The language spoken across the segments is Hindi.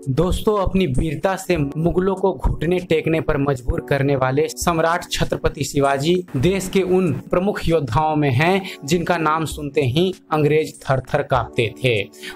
दोस्तों, अपनी वीरता से मुगलों को घुटने टेकने पर मजबूर करने वाले सम्राट छत्रपति शिवाजी देश के उन प्रमुख योद्धाओं में हैं जिनका नाम सुनते ही अंग्रेज थर थर कांपते थे।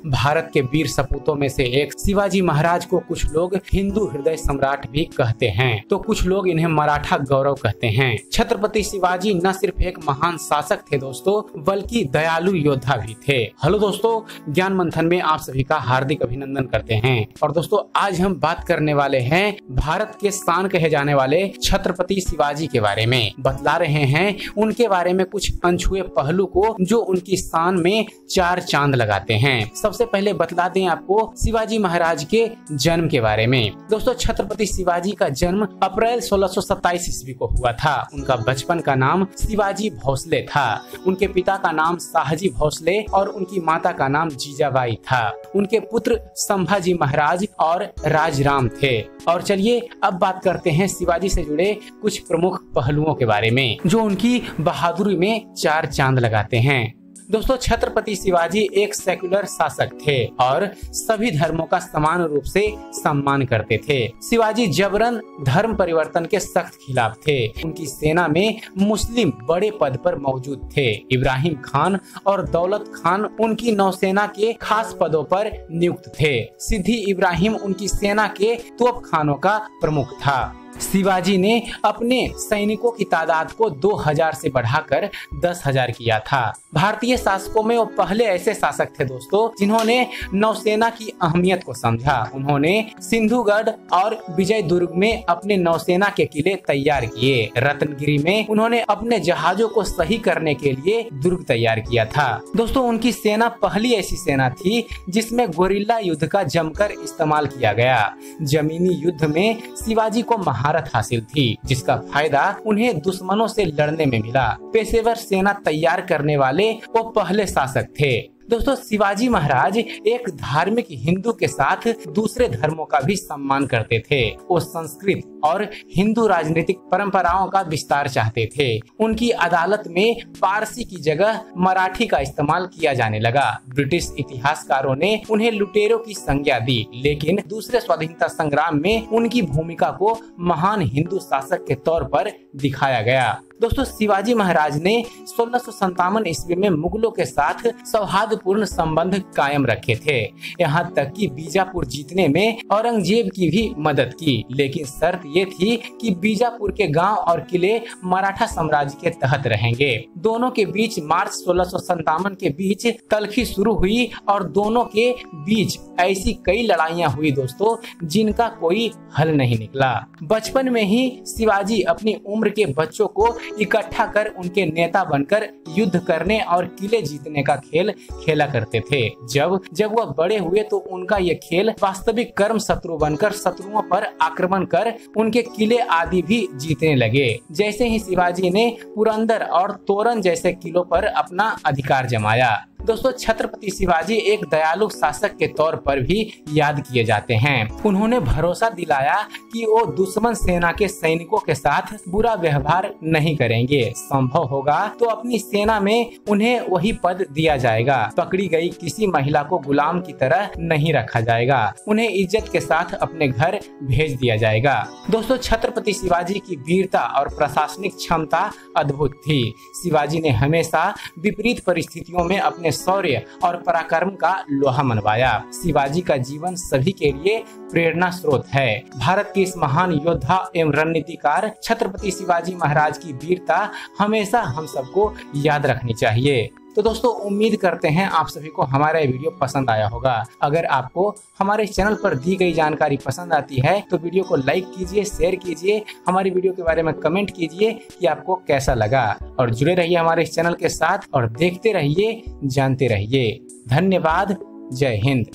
भारत के वीर सपूतों में से एक शिवाजी महाराज को कुछ लोग हिंदू हृदय सम्राट भी कहते हैं, तो कुछ लोग इन्हें मराठा गौरव कहते हैं। छत्रपति शिवाजी न सिर्फ एक महान शासक थे दोस्तों, बल्कि दयालु योद्धा भी थे। हेलो दोस्तों, ज्ञान मंथन में आप सभी का हार्दिक अभिनंदन करते हैं। और दोस्तों, आज हम बात करने वाले हैं भारत के शान कहे जाने वाले छत्रपति शिवाजी के बारे में। बतला रहे हैं उनके बारे में कुछ अनछुए पहलू को जो उनकी शान में चार चांद लगाते हैं। सबसे पहले बतला दें आपको शिवाजी महाराज के जन्म के बारे में। दोस्तों, छत्रपति शिवाजी का जन्म अप्रैल 1627 ईस्वी को हुआ था। उनका बचपन का नाम शिवाजी भोसले था। उनके पिता का नाम शाहजी भोसले और उनकी माता का नाम जीजाबाई था। उनके पुत्र संभाजी महाराज और राजराम थे। और चलिए अब बात करते हैं शिवाजी से जुड़े कुछ प्रमुख पहलुओं के बारे में जो उनकी बहादुरी में चार चांद लगाते हैं। दोस्तों, छत्रपति शिवाजी एक सेक्युलर शासक थे और सभी धर्मों का समान रूप से सम्मान करते थे। शिवाजी जबरन धर्म परिवर्तन के सख्त खिलाफ थे। उनकी सेना में मुस्लिम बड़े पद पर मौजूद थे। इब्राहिम खान और दौलत खान उनकी नौसेना के खास पदों पर नियुक्त थे। सिद्दी इब्राहिम उनकी सेना के तोप खानों का प्रमुख था। शिवाजी ने अपने सैनिकों की तादाद को 2000 से बढ़ाकर 10,000 किया था। भारतीय शासकों में वो पहले ऐसे शासक थे दोस्तों जिन्होंने नौसेना की अहमियत को समझा। उन्होंने सिंधुगढ़ और विजयदुर्ग में अपने नौसेना के किले तैयार किए। रत्नगिरी में उन्होंने अपने जहाजों को सही करने के लिए दुर्ग तैयार किया था। दोस्तों, उनकी सेना पहली ऐसी सेना थी जिसमें गोरिल्ला युद्ध का जमकर इस्तेमाल किया गया। जमीनी युद्ध में शिवाजी को महारत हासिल थी, जिसका फायदा उन्हें दुश्मनों से लड़ने में मिला। पेशेवर सेना तैयार करने वाले वो पहले शासक थे। दोस्तों, शिवाजी महाराज एक धार्मिक हिंदू के साथ दूसरे धर्मों का भी सम्मान करते थे। वो संस्कृत और हिंदू राजनीतिक परंपराओं का विस्तार चाहते थे। उनकी अदालत में पारसी की जगह मराठी का इस्तेमाल किया जाने लगा। ब्रिटिश इतिहासकारों ने उन्हें लुटेरों की संज्ञा दी, लेकिन दूसरे स्वाधीनता संग्राम में उनकी भूमिका को महान हिंदू शासक के तौर पर दिखाया गया। दोस्तों, शिवाजी महाराज ने 1657 ईस्वी में मुगलों के साथ सौहार्दपूर्ण संबंध कायम रखे थे। यहाँ तक कि बीजापुर जीतने में औरंगजेब की भी मदद की, लेकिन शर्त ये थी कि बीजापुर के गांव और किले मराठा साम्राज्य के तहत रहेंगे। दोनों के बीच मार्च 1657 के बीच तल्खी शुरू हुई और दोनों के बीच ऐसी कई लड़ाइयाँ हुई दोस्तों जिनका कोई हल नहीं निकला। बचपन में ही शिवाजी अपनी उम्र के बच्चों को इकट्ठा कर उनके नेता बनकर युद्ध करने और किले जीतने का खेल खेला करते थे। जब वह बड़े हुए तो उनका यह खेल वास्तविक कर्म शत्रु बनकर शत्रुओं पर आक्रमण कर उनके किले आदि भी जीतने लगे। जैसे ही शिवाजी ने पुरंदर और तोरण जैसे किलों पर अपना अधिकार जमाया। दोस्तों, छत्रपति शिवाजी एक दयालु शासक के तौर पर भी याद किए जाते हैं। उन्होंने भरोसा दिलाया कि वो दुश्मन सेना के सैनिकों के साथ बुरा व्यवहार नहीं करेंगे। संभव होगा तो अपनी सेना में उन्हें वही पद दिया जाएगा। पकड़ी गई किसी महिला को गुलाम की तरह नहीं रखा जाएगा। उन्हें इज्जत के साथ अपने घर भेज दिया जाएगा। दोस्तों, छत्रपति शिवाजी की वीरता और प्रशासनिक क्षमता अद्भुत थी। शिवाजी ने हमेशा विपरीत परिस्थितियों में अपने शौर्य और पराक्रम का लोहा मनवाया। शिवाजी का जीवन सभी के लिए प्रेरणा स्रोत है। भारत के इस महान योद्धा एवं रणनीतिकार छत्रपति शिवाजी महाराज की वीरता हमेशा हम सबको याद रखनी चाहिए। तो दोस्तों, उम्मीद करते हैं आप सभी को हमारा ये वीडियो पसंद आया होगा। अगर आपको हमारे चैनल पर दी गई जानकारी पसंद आती है तो वीडियो को लाइक कीजिए, शेयर कीजिए, हमारी वीडियो के बारे में कमेंट कीजिए कि आपको कैसा लगा। और जुड़े रहिए हमारे इस चैनल के साथ और देखते रहिए, जानते रहिए। धन्यवाद। जय हिंद।